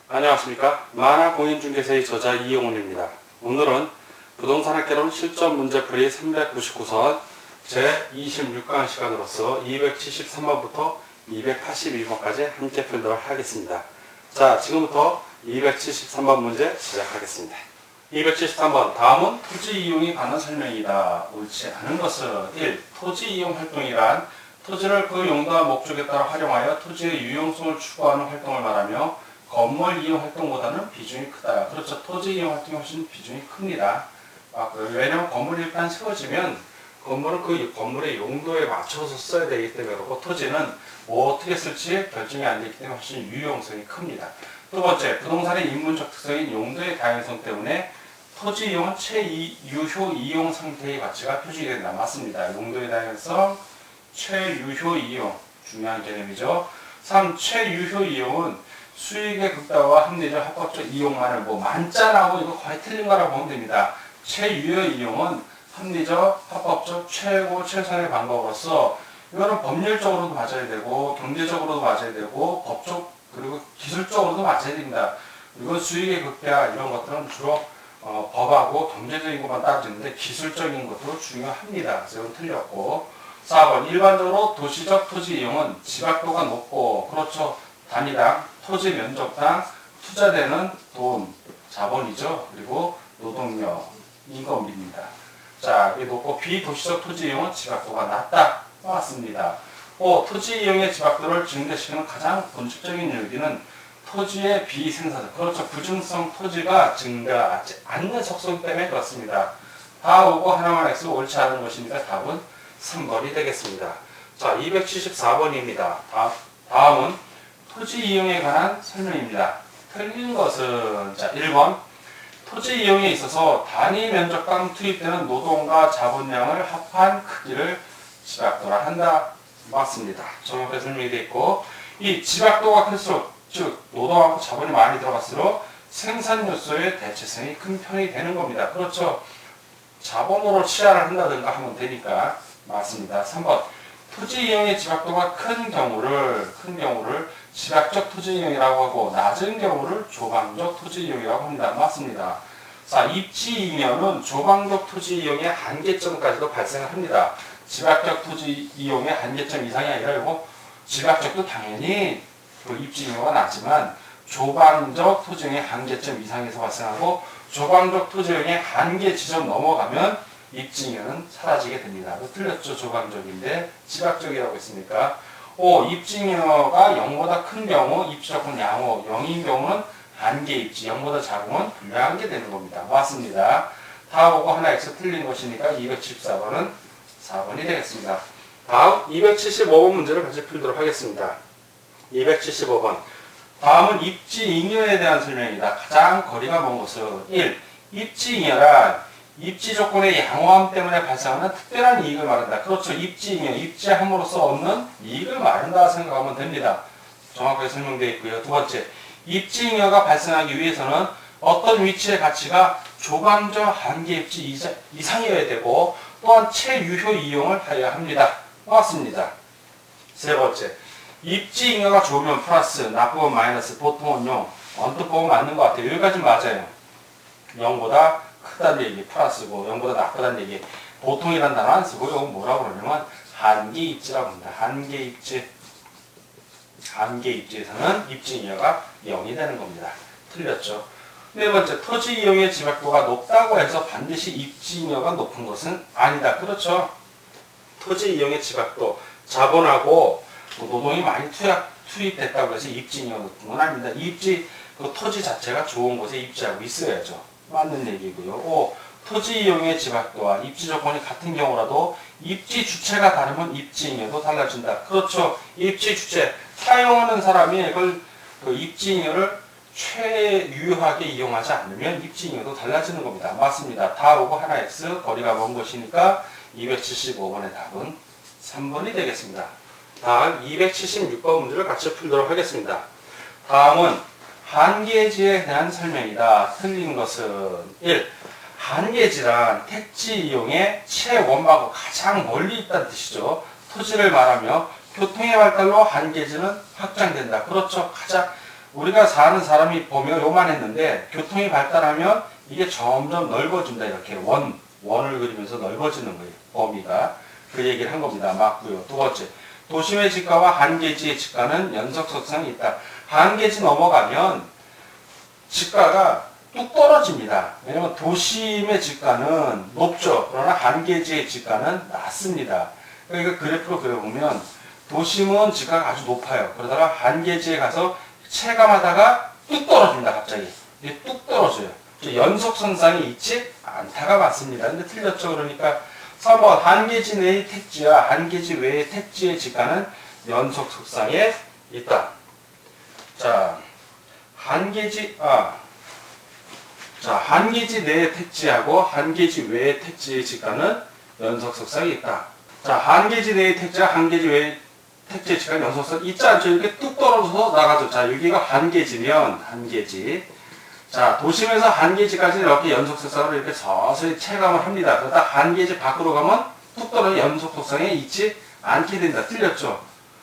안녕하십니까. 만화공인중개사의 저자 이용훈입니다. 오늘은 부동산학개론 실전 문제풀이 399선 제26강 시간으로서 273번부터 282번까지 함께 풀도록 하겠습니다. 자, 지금부터 273번 문제 시작하겠습니다. 273번, 다음은 토지 이용에 관한 설명이다. 옳지 않은 것은 1. 토지 이용 활동이란 토지를 그 용도와 목적에 따라 활용하여 토지의 유용성을 추구하는 활동을 말하며 건물 이용 활동보다는 비중이 크다. 그렇죠. 토지 이용 활동이 훨씬 비중이 큽니다. 왜냐하면 건물이 일단 세워지면 건물은 그 건물의 용도에 맞춰서 써야 되기 때문에 그렇고 토지는 뭐 어떻게 쓸지 결정이 안 되기 때문에 훨씬 유용성이 큽니다. 두 번째, 부동산의 인문적 특성인 용도의 다양성 때문에 토지 이용은 최유효 이용 상태의 가치가 표시가 된다. 맞습니다. 용도의 다양성, 최유효 이용, 중요한 개념이죠. 3. 최유효 이용은 수익의 극다화와 합리적 합법적 이용만을 만짜라고 이거 거의 틀린 거라고 보면 됩니다. 최유효 이용은 합리적, 합법적, 최고, 최선의 방법으로서 이거는 법률적으로도 맞아야 되고 경제적으로도 맞아야 되고 법적 그리고 기술적으로도 맞아야 됩니다. 이건 수익의 극대화 이런 것들은 주로 법하고 경제적인 것만 따지는데 기술적인 것도 중요합니다. 그래서 이건 틀렸고 4번 일반적으로 도시적 토지 이용은 지각도가 높고 그렇죠. 단위당, 토지 면적당 투자되는 돈, 자본이죠. 그리고 노동력, 인건비입니다. 자, 이게 높고 비도시적 토지 이용은 지각도가 낮다. 맞습니다. 토지 이용의 지각도를 증대시키는 가장 본질적인 요인은 토지의 비생산성, 그렇죠. 부증성 토지가 증가하지 않는 속성 때문에 그렇습니다. 다 오고 하나만 X 옳지 않은 것이니까 답은 3번이 되겠습니다. 자, 274번입니다. 다음은 토지 이용에 관한 설명입니다. 틀린 것은 자 1번 토지 이용에 있어서 단위 면적당 투입되는 노동과 자본량을 합한 크기를 지각도라 한다. 맞습니다. 정확하게 설명이 되어 있고 이 지각도가 클수록 즉 노동하고 자본이 많이 들어갈수록 생산 요소의 대체성이 큰 편이 되는 겁니다. 그렇죠. 자본으로 취하를 한다든가 하면 되니까 맞습니다. 3번 토지 이용의 지각도가 큰 경우를 지각적 토지 이용이라고 하고 낮은 경우를 조방적 토지 이용이라고 합니다. 맞습니다. 자, 입지이면은 조방적 토지 이용의 한계점까지도 발생합니다. 지각적 토지 이용의 한계점 이상이 아니라 이거 지각적도 당연히 그 입지이용가 낮지만 조방적 토지 이용의 한계점 이상에서 발생하고 조방적 토지 이용의 한계 지점 넘어가면 입지잉여는 사라지게 됩니다. 틀렸죠. 조방적인데 지각적이라고 했으니까 5. 입지잉여가 0보다 큰 경우 입지조건 양호 0인 경우는 한계 입지 0보다 작으면 불량하게 되는 겁니다. 맞습니다. 다 오고 하나 X 틀린 것이니까 274번은 4번이 되겠습니다. 다음 275번 문제를 같이 풀도록 하겠습니다. 275번 다음은 입지잉여에 대한 설명입니다. 가장 거리가 먼 것은 1. 입지잉여란 입지 조건의 양호함 때문에 발생하는 특별한 이익을 말한다. 그렇죠. 입지잉여, 입지함으로써 얻는 이익을 말한다 생각하면 됩니다. 정확하게 설명되어 있고요. 두 번째, 입지잉여가 발생하기 위해서는 어떤 위치의 가치가 조방적 한계 입지 이상이어야 되고 또한 최유효 이용을 하여야 합니다. 맞습니다. 세 번째, 입지잉여가 좋으면 플러스, 나쁘면 마이너스, 보통은 0. 언뜻 보면 맞는 것 같아요. 여기까지 맞아요. 0보다 크다는 얘기 플러스고 0보다 나쁘다는 얘기 보통이라는 단어 안 쓰고 이건 뭐라고 그러냐면 한계 입지라고 합니다. 한계 입지에서는 입지잉여가 0이 되는 겁니다. 틀렸죠. 네 번째, 토지 이용의 지각도가 높다고 해서 반드시 입지잉여가 높은 것은 아니다. 그렇죠. 토지 이용의 지각도 자본하고 노동이 많이 투입됐다고 해서 입지잉여가 높은 건 아닙니다. 그 토지 자체가 좋은 곳에 입지하고 있어야죠. 맞는 얘기고요. 5. 토지 이용의 지각도와 입지 조건이 같은 경우라도 입지 주체가 다르면 입지잉여도 달라진다. 그렇죠. 입지 주체 사용하는 사람이 이걸 그 입지잉여를 최유효하게 이용하지 않으면 입지잉여도 달라지는 겁니다. 맞습니다. 다 오고 하나 X 거리가 먼 것이니까 275번의 답은 3번이 되겠습니다. 다음 276번 문제를 같이 풀도록 하겠습니다. 다음은 한계지에 대한 설명이다. 틀린 것은 1. 한계지란 택지 이용의 최원하고 가장 멀리 있다는 뜻이죠. 토지를 말하며 교통의 발달로 한계지는 확장된다. 그렇죠. 가장 우리가 사는 사람이 보면 요만했는데 교통이 발달하면 이게 점점 넓어진다. 이렇게 원을 그리면서 넓어지는 거예요. 범위가. 그 얘기를 한 겁니다. 맞고요. 두 번째, 도심의 지가와 한계지의 지가는 연속성이 있다. 한계지 넘어가면 지가가 뚝 떨어집니다. 왜냐면 도심의 지가는 높죠. 그러나 한계지의 지가는 낮습니다. 그러니까 그래프로 그려보면 도심은 지가가 아주 높아요. 그러다가 한계지에 가서 체감하다가 뚝 떨어집니다. 갑자기. 이게 뚝 떨어져요. 연속선상이 있지 않다가 맞습니다. 근데 틀렸죠. 그러니까 3번 한계지 내의 택지와 한계지 외의 택지의 지가는 연속속상에 있다. 자, 한계지 내의 택지하고 한계지 외의 택지의 지가는 연속속상이 있다. 자, 한계지 내의 택지와 한계지 외의 택지의 지가는 연속속 있지 않죠? 이렇게 뚝 떨어져서 나가죠. 자, 여기가 한계지면 한계지. 자, 도심에서 한계지까지 이렇게 연속속상으로 이렇게 서서히 체감을 합니다. 그러다 한계지 밖으로 가면 뚝 떨어져 연속속상에 있지 않게 된다. 틀렸죠?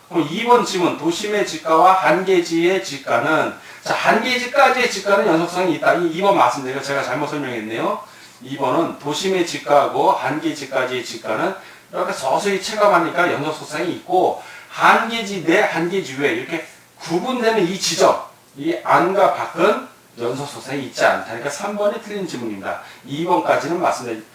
그럼 2번 질문, 도심의 지가와 한계지의 지가는, 자, 한계지까지의 지가는 연속성이 있다. 2번 맞습니다. 이거 제가 잘못 설명했네요. 2번은 도심의 지가하고 한계지까지의 지가는 이렇게 서서히 체감하니까 연속속상이 있고, 한계지 내, 한계지 외, 이렇게 구분되는 이 지점, 이 안과 밖은 연속속상이 있지 않다. 그러니까 3번이 틀린 질문입니다. 2번까지는 맞습니다.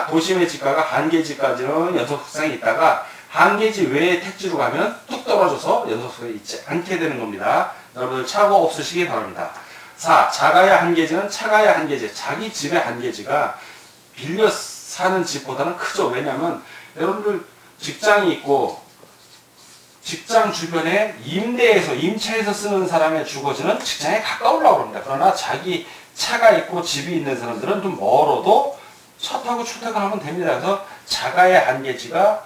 도심의 지가가 한계지까지는 연속속상이 있다가 한계지 외의 택지로 가면 뚝 떨어져서 연속속상이 있지 않게 되는 겁니다. 여러분들 착오 없으시기 바랍니다. 4. 자가의 한계지는 차가의 한계지. 자기 집의 한계지가 빌려 사는 집보다는 크죠. 왜냐하면 여러분들 직장이 있고 직장 주변에 임차해서 쓰는 사람의 주거지는 직장에 가까우려고 합니다. 그러나 자기 차가 있고 집이 있는 사람들은 좀 멀어도 차 타고 출퇴근하면 됩니다. 그래서 자가의 한계지가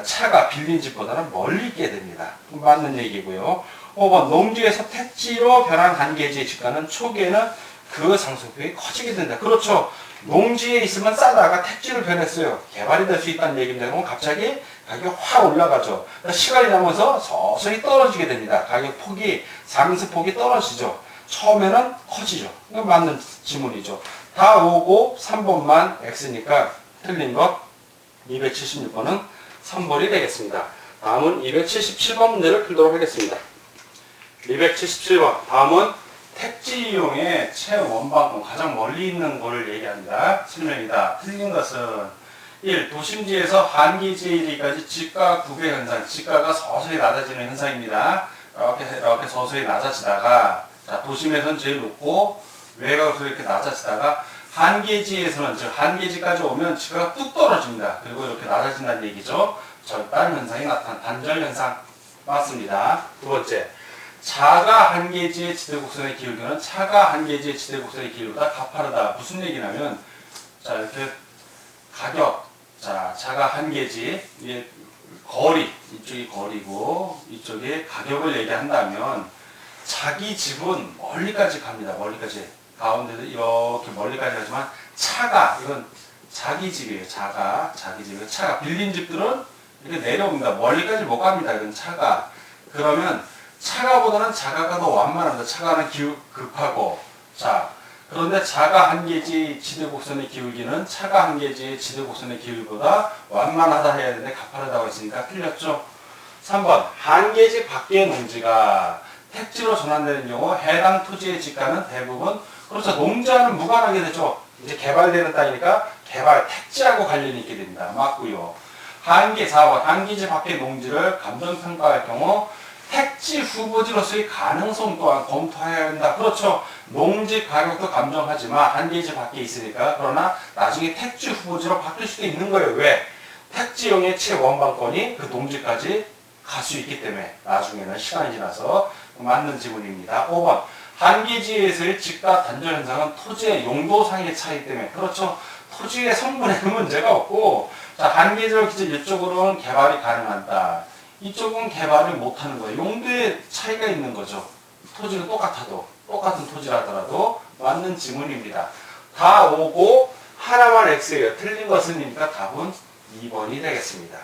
차가 빌린 집보다는 멀리 있게 됩니다. 맞는 얘기고요. 5번 농지에서 택지로 변한 한계지의 지가는 초기에는 그 상승폭이 커지게 된다. 그렇죠. 농지에 있으면 싸다가 택지로 변했어요. 개발이 될 수 있다는 얘기입니다. 그럼 갑자기 가격이 확 올라가죠. 시간이 남아서 서서히 떨어지게 됩니다. 가격 폭이, 상승폭이 떨어지죠. 처음에는 커지죠. 이거 맞는 지문이죠. 다 오고 3번만 X니까 틀린 것 276번은 3번이 되겠습니다. 다음은 277번 문제를 풀도록 하겠습니다. 277번. 다음은 택지 이용의 최원방권, 가장 멀리 있는 거를 얘기합니다. 설명이다. 틀린 것은 1. 도심지에서 한계지에 이르기까지 지가 구배 현상, 지가가 서서히 낮아지는 현상입니다. 이렇게 서서히 낮아지다가, 자, 도심에서는 제일 높고 외곽으로 이렇게 낮아지다가 한계지에서는, 즉 한계지까지 오면 지가가 뚝 떨어집니다. 그리고 이렇게 낮아진다는 얘기죠. 절단 현상이 나타난 단절 현상 맞습니다. 두 번째, 자가 한계지의 지대곡선의 기울기는 차가 한계지의 지대곡선의 기울기보다 가파르다. 무슨 얘기냐면, 자, 이렇게 가격, 자, 자가 한계지, 이게 거리, 이쪽이 거리고 이쪽에 가격을 얘기한다면 자기 집은 멀리까지 갑니다. 멀리까지. 가운데도 이렇게 멀리까지 가지만 차가, 이건 자기 집이에요. 자기 집이에요. 차가. 빌린 집들은 이렇게 내려옵니다. 멀리까지 못 갑니다. 이건 차가. 그러면 차가보다는 자가가 더 완만합니다. 차가는 급하고. 자, 그런데 자가 한계지 지대곡선의 기울기는 차가 한계지 지대곡선의 기울기보다 완만하다 해야 되는데 가파르다고 했으니까 틀렸죠. 3번. 한계지 밖의 농지가 택지로 전환되는 경우 해당 토지의 지가는 대부분, 그렇죠. 농지와는 무관하게 되죠. 이제 개발되는 땅이니까 개발 택지하고 관련이 있게 됩니다. 맞고요. 4번. 한계지 밖의 농지를 감정평가할 경우 택지 후보지로서의 가능성 또한 검토해야 한다. 그렇죠. 농지 가격도 감정하지만 한계지 밖에 있으니까. 그러나 나중에 택지 후보지로 바뀔 수도 있는 거예요. 왜? 택지용의 최원방권이 그 농지까지 갈 수 있기 때문에. 나중에는 시간이 지나서. 맞는 지문입니다. 5번. 한계지에서의 지가 단절 현상은 토지의 용도상의 차이 때문에. 그렇죠. 토지의 성분에는 문제가 없고, 자, 한계지로 기준 이쪽으로는 개발이 가능하다. 이쪽은 개발을 못하는 거예요. 용도의 차이가 있는 거죠. 토지는 똑같아도, 똑같은 토지라더라도 맞는 지문입니다. 다 오고 하나만 X예요. 틀린 것은이니까 답은 2번이 되겠습니다.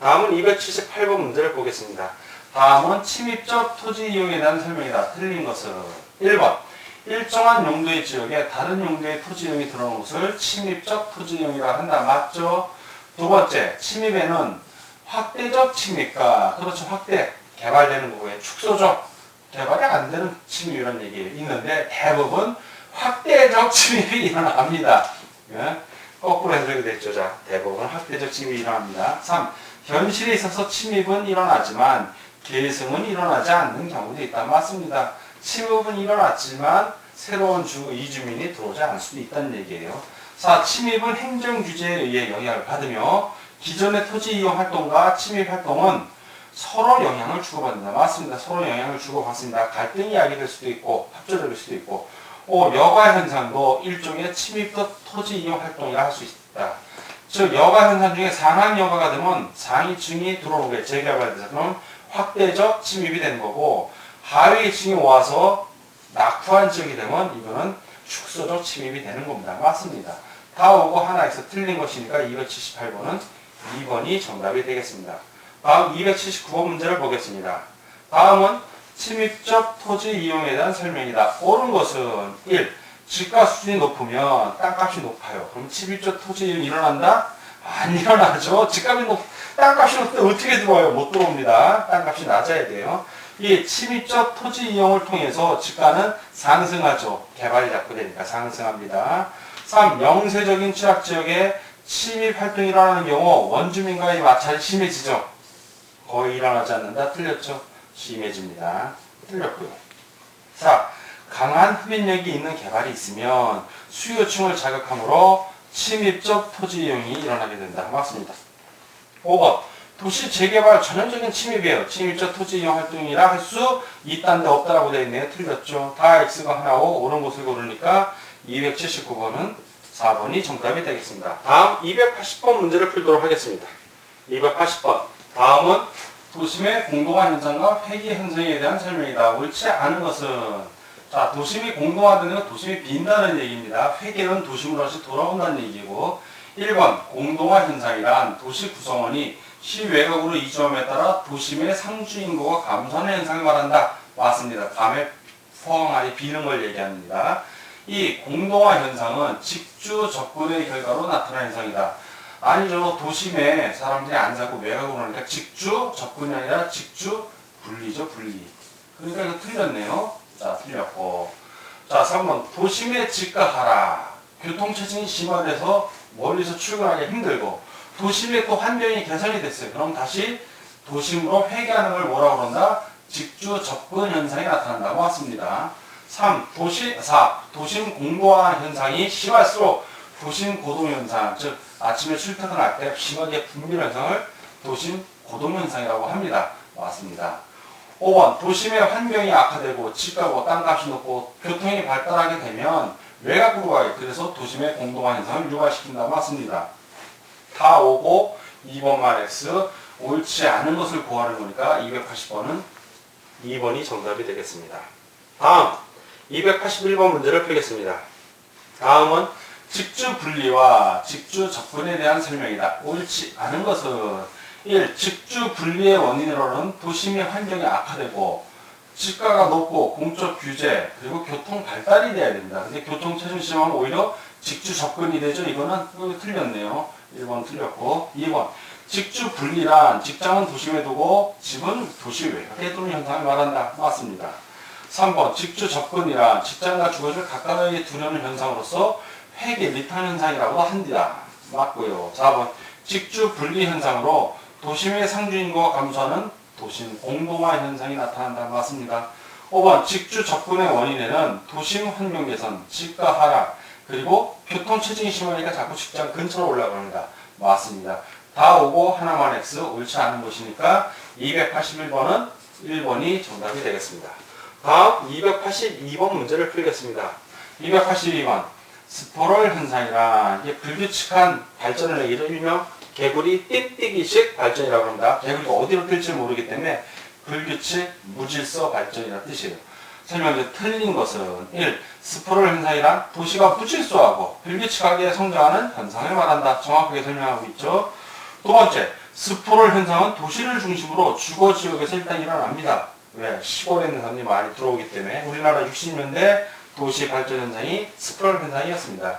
다음은 278번 문제를 보겠습니다. 다음은 침입적 토지 이용에 대한 설명이다. 틀린 것은 1번. 일정한 용도의 지역에 다른 용도의 토지 이용이 들어오는 것을 침입적 토지 이용이라 한다. 맞죠? 두 번째, 침입에는 확대적 침입과, 그렇죠, 확대, 개발되는 거고요. 축소적, 개발이 안 되는 침입이라는 얘기예요. 있는데 대부분 확대적 침입이 일어납니다. 예? 거꾸로 해석이 됐죠. 자, 대부분 확대적 침입이 일어납니다. 3. 현실에 있어서 침입은 일어나지만 계승은 일어나지 않는 경우도 있다. 맞습니다. 침입은 일어났지만 새로운 이주민이 들어오지 않을 수도 있다는 얘기예요. 4. 침입은 행정규제에 의해 영향을 받으며 기존의 토지 이용 활동과 침입 활동은 서로 영향을 주고받는다. 맞습니다. 서로 영향을 주고받습니다. 갈등이 야기될 수도 있고 합조적일 수도 있고 5. 여가 현상도 일종의 침입적 토지 이용 활동이라 할 수 있다. 즉 여가 현상 중에 상한 여가가 되면 상위층이 들어오는 게 재개발돼서 그럼 확대적 침입이 되는 거고 하위층이 와서 낙후한 지역이 되면 이거는 축소적 침입이 되는 겁니다. 맞습니다. 다 오고 하나에서 틀린 것이니까 278번은 2번이 정답이 되겠습니다. 다음 279번 문제를 보겠습니다. 다음은 침입적 토지 이용에 대한 설명이다. 옳은 것은 1. 집가 수준이 높으면 땅값이 높아요. 그럼 침입적 토지 이용이 일어난다? 안 일어나죠. 땅값이 높을 때 어떻게 들어와요? 못 들어옵니다. 땅값이 낮아야 돼요. 이 침입적 토지 이용을 통해서 집가는 상승하죠. 개발이 자꾸 되니까 상승합니다. 3. 영세적인 취약지역에 침입 활동이 일어나는 경우 원주민과의 마찰이 심해지죠. 거의 일어나지 않는다. 틀렸죠. 심해집니다. 틀렸고요. 4. 강한 흡인력이 있는 개발이 있으면 수요층을 자극하므로 침입적 토지 이용이 일어나게 된다. 맞습니다. 5번. 도시 재개발 전형적인 침입이에요. 침입적 토지 이용 활동이라 할 수 있다는데 없다라고 되어 있네요. 틀렸죠. 다 X가 하나고 옳은 것을 고르니까 279번은 4번이 정답이 되겠습니다. 다음 280번 문제를 풀도록 하겠습니다. 280번. 다음은 도심의 공동화 현상과 회귀 현상에 대한 설명이다. 옳지 않은 것은 자, 도심이 공동화되는 건 도심이 빈다는 얘기입니다. 회귀는 도심으로 다시 돌아온다는 얘기고 1번 공동화 현상이란 도시 구성원이 시외곽으로 이주함에 따라 도심의 상주 인구가 감소하는 현상을 말한다. 맞습니다. 감에 포항안이 비는 걸 얘기합니다. 이 공동화 현상은 직주 접근의 결과로 나타나는 현상이다. 아니죠. 도심에 사람들이 안 살고 외곽으로 오니까 직주 접근이 아니라 직주 분리죠. 분리. 그러니까 이거 틀렸네요. 자, 틀렸고. 자, 3번. 도심에 집가하라. 교통체증이 심화돼서 멀리서 출근하기 힘들고 도심의 또 환경이 개선이 됐어요. 그럼 다시 도심으로 회귀하는 걸 뭐라고 그런다? 직주 접근 현상이 나타난다고 왔습니다. 4. 도심 공고화 현상이 심할수록 도심 고동 현상, 즉 아침에 출퇴근할 때 심하게 분비는 현상을 도심 고동 현상이라고 합니다. 맞습니다. 5번. 도심의 환경이 악화되고 집가고 땅값이 높고 교통이 발달하게 되면 외곽으로 가요. 그래서 도심의 공동화 현상을 유발시킨다. 맞습니다. 다 오고 2번만 X. 옳지 않은 것을 구하는 거니까 280번은 2번이 정답이 되겠습니다. 다음 281번 문제를 풀겠습니다. 다음은 직주 분리와 직주 접근에 대한 설명이다. 옳지 않은 것은 1. 직주 분리의 원인으로는 도심의 환경이 악화되고 집가가 높고 공적 규제 그리고 교통 발달이 돼야 됩니다. 근데 교통 체증 심하면 오히려 직주 접근이 되죠. 이거는 틀렸네요. 1번 틀렸고 2번 직주 분리란 직장은 도심에 두고 집은 도시 외곽에 두는 현상을 말한다. 맞습니다. 3번 직주 접근이란 직장과 주거지를 가까이 두려는 현상으로서 회귀 리턴 현상이라고 한다. 맞고요. 4번 직주 분리 현상으로 도심의 상주 인구가 감소하는 도심 공동화 현상이 나타난다. 맞습니다. 5번 직주 접근의 원인에는 도심 환경 개선, 집가 하락, 그리고 교통 체증이 심하니까 자꾸 직장 근처로 올라갑니다. 맞습니다. 다 오고 하나만 X. 옳지 않은 것이니까 281번은 1번이 정답이 되겠습니다. 다음 282번 문제를 풀겠습니다. 282번 스포럴 현상이란 이게 불규칙한 발전을 얘기죠. 일명 개구리 띠뛰기식 발전이라고 합니다. 개구리가 어디로 뛸지 모르기 때문에 불규칙 무질서 발전이라는 뜻이에요. 설명에 틀린 것은 1. 스포럴 현상이란 도시가 무질서하고 불규칙하게 성장하는 현상을 말한다. 정확하게 설명하고 있죠. 두 번째, 스프롤 현상은 도시를 중심으로 주거 지역에서 일단 일어납니다. 왜? 시골에 있는 사람들이 많이 들어오기 때문에. 우리나라 60년대 도시 발전 현상이 스프롤 현상이었습니다.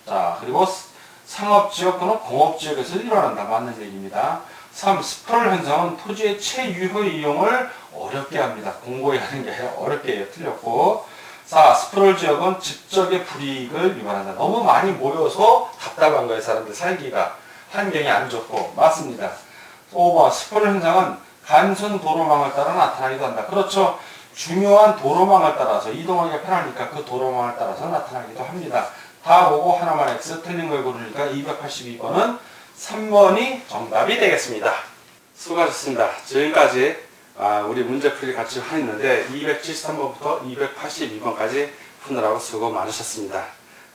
자, 그리고 상업지역 또는 공업지역에서 일어난다. 맞는 얘기입니다. 3. 스프롤 현상은 토지의 최유효 이용을 어렵게 합니다. 공고히 하는 게 아니라 어렵게 해요. 틀렸고. 4. 스프롤 지역은 집적의 불이익을 유발한다. 너무 많이 모여서 답답한 거예요. 사람들 살기가. 환경이 안 좋고. 맞습니다. 5번. 스프롤 현상은 간선 도로망을 따라 나타나기도 한다. 그렇죠. 중요한 도로망을 따라서 이동하기가 편하니까 그 도로망을 따라서 나타나기도 합니다. 다 보고 하나만 X 틀린 걸 고르니까 282번은 3번이 정답이 되겠습니다. 수고하셨습니다. 지금까지 우리 문제풀이 같이 했는데 273번부터 282번까지 푸느라고 수고 많으셨습니다.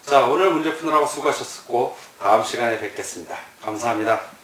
자, 오늘 문제 푸느라고 수고하셨고 다음 시간에 뵙겠습니다. 감사합니다.